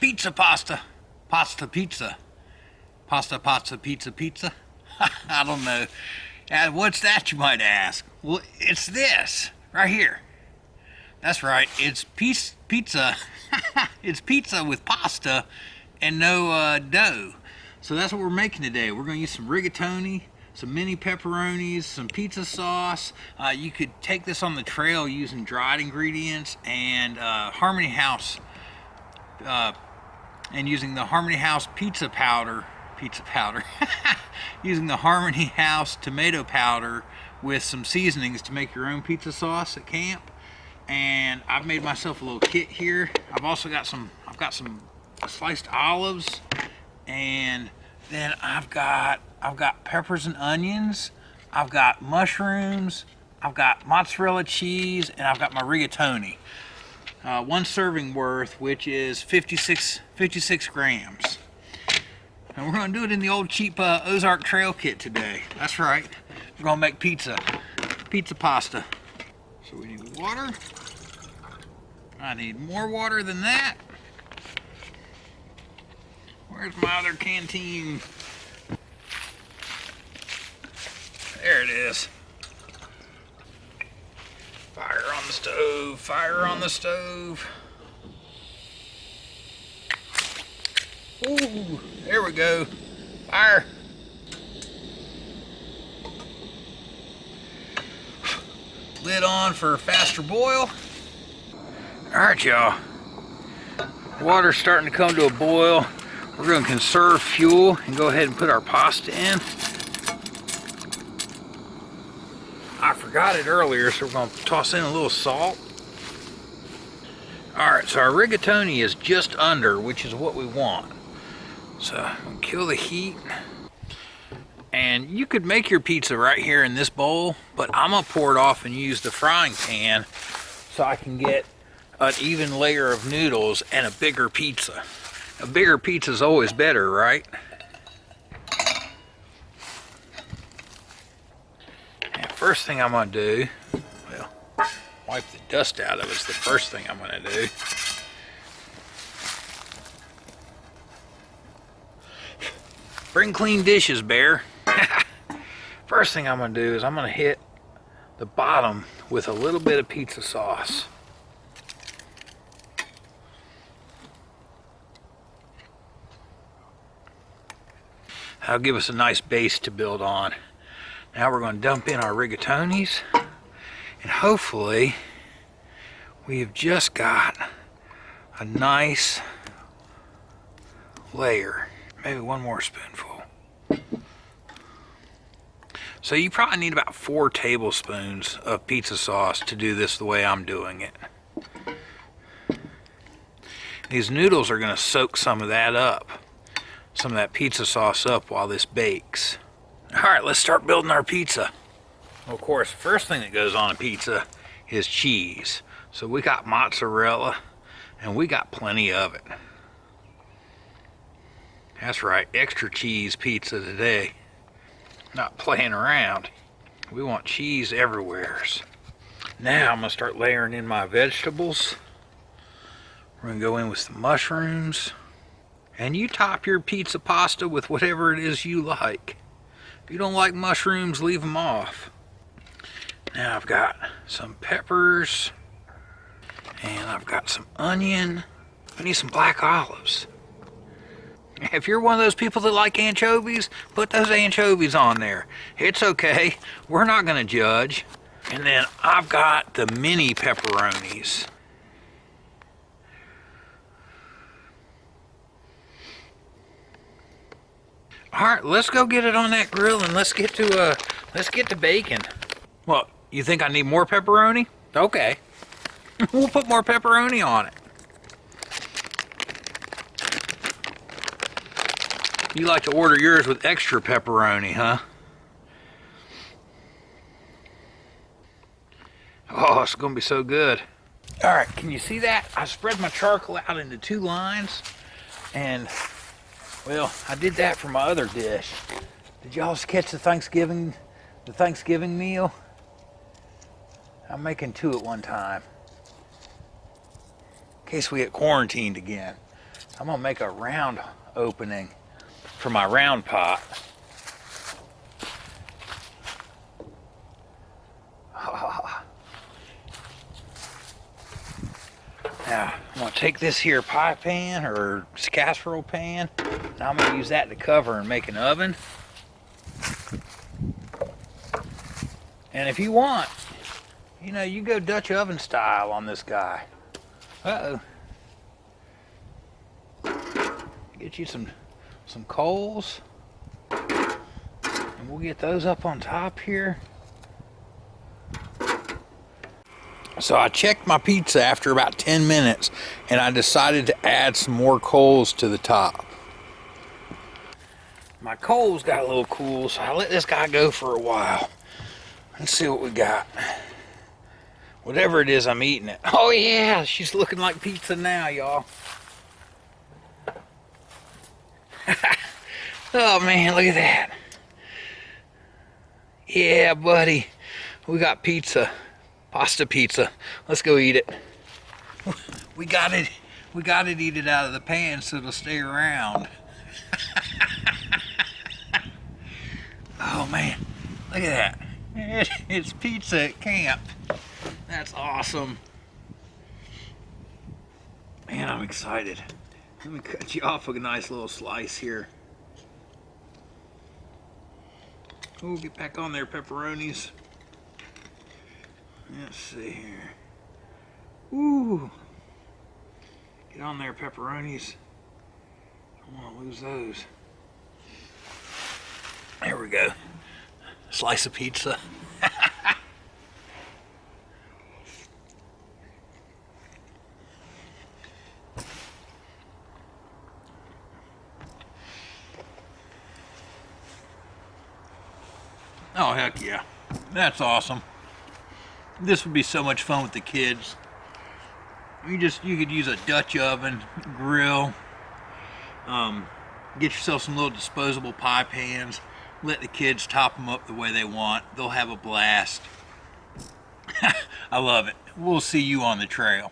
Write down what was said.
pizza pasta. Pasta pizza. Pasta pasta pizza pizza. I don't know. What's that, you might ask? Well, it's this right here. That's right. It's pizza. It's pizza with pasta and no dough. So that's what we're making today. We're going to use some rigatoni, some mini pepperonis, some pizza sauce. You could take this on the trail using dried ingredients and Harmony House, and using the Harmony House pizza powder, using the Harmony House tomato powder with some seasonings to make your own pizza sauce at camp. And I've made myself a little kit here. I've got some sliced olives, and then I've got peppers and onions, I've got mushrooms, I've got mozzarella cheese, and I've got my rigatoni. One serving worth, which is 56 grams. And we're gonna do it in the old cheap Ozark Trail kit today. That's right. We're gonna make pizza pasta. So we need water. I need more water than that. Where's my other canteen? There it is. Fire on the stove, fire on the stove. Ooh, there we go. Fire. Lid on for a faster boil. All right, y'all. Water's starting to come to a boil. We're going to conserve fuel and go ahead and put our pasta in. I forgot it earlier, so we're going to toss in a little salt. All right, so our rigatoni is just under, which is what we want. So I'm going to kill the heat. And you could make your pizza right here in this bowl, but I'm going to pour it off and use the frying pan so I can get an even layer of noodles and a bigger pizza. A bigger pizza is always better, right? And first thing I'm going to do, well, wipe the dust out of it is the first thing I'm going to do. Bring clean dishes, Bear. First thing I'm going to do is I'm going to hit the bottom with a little bit of pizza sauce. That'll give us a nice base to build on. Now we're going to dump in our rigatonis, and hopefully we have just got a nice layer. Maybe one more spoonful. So you probably need about 4 tablespoons of pizza sauce to do this the way I'm doing it. These noodles are going to soak some of that up, some of that pizza sauce up while this bakes. All right, let's start building our pizza. Well, of course, the first thing that goes on a pizza is cheese. So we got mozzarella, and we got plenty of it. That's right, extra cheese pizza today. Not playing around. We want cheese everywhere. Now I'm gonna start layering in my vegetables. We're gonna go in with some mushrooms. And you top your pizza pasta with whatever it is you like. If you don't like mushrooms, leave them off. Now I've got some peppers. And I've got some onion. I need some black olives. If you're one of those people that like anchovies, put those anchovies on there. It's okay. We're not going to judge. And then I've got the mini pepperonis. All right, let's go get it on that grill and let's get to bacon. Well, you think I need more pepperoni? Okay. We'll put more pepperoni on it. You like to order yours with extra pepperoni, huh? Oh, it's gonna be so good. All right, can you see that? I spread my charcoal out into 2 lines, and well, I did that for my other dish. Did y'all catch the Thanksgiving meal? I'm making 2 at one time, in case we get quarantined again. I'm gonna make a round opening for my round pot. Now, I'm gonna take this here pie pan or casserole pan, and I'm gonna use that to cover and make an oven. And if you want, you know, you go Dutch oven style on this guy. Uh-oh. Get you some coals, and we'll get those up on top here. So I checked my pizza after about 10 minutes, and I decided to add some more coals to the top. My coals got a little cool, so I let this guy go for a while. Let's see what we got. Whatever it is, I'm eating it. Oh yeah, she's looking like pizza now, y'all. Oh man, look at that. Yeah, buddy. We got pizza. Pasta pizza. Let's go eat it. We got it eat it out of the pan so it'll stay around. Oh man, look at that. It's pizza at camp. That's awesome. Man, I'm excited. Let me cut you off with a nice little slice here. Oh, get back on there, pepperonis. Let's see here. Ooh. Get on there, pepperonis. Don't want to lose those. There we go. Slice of pizza. Oh, heck yeah. That's awesome. This would be so much fun with the kids. You could use a Dutch oven, grill, get yourself some little disposable pie pans, let the kids top them up the way they want. They'll have a blast. I love it. We'll see you on the trail.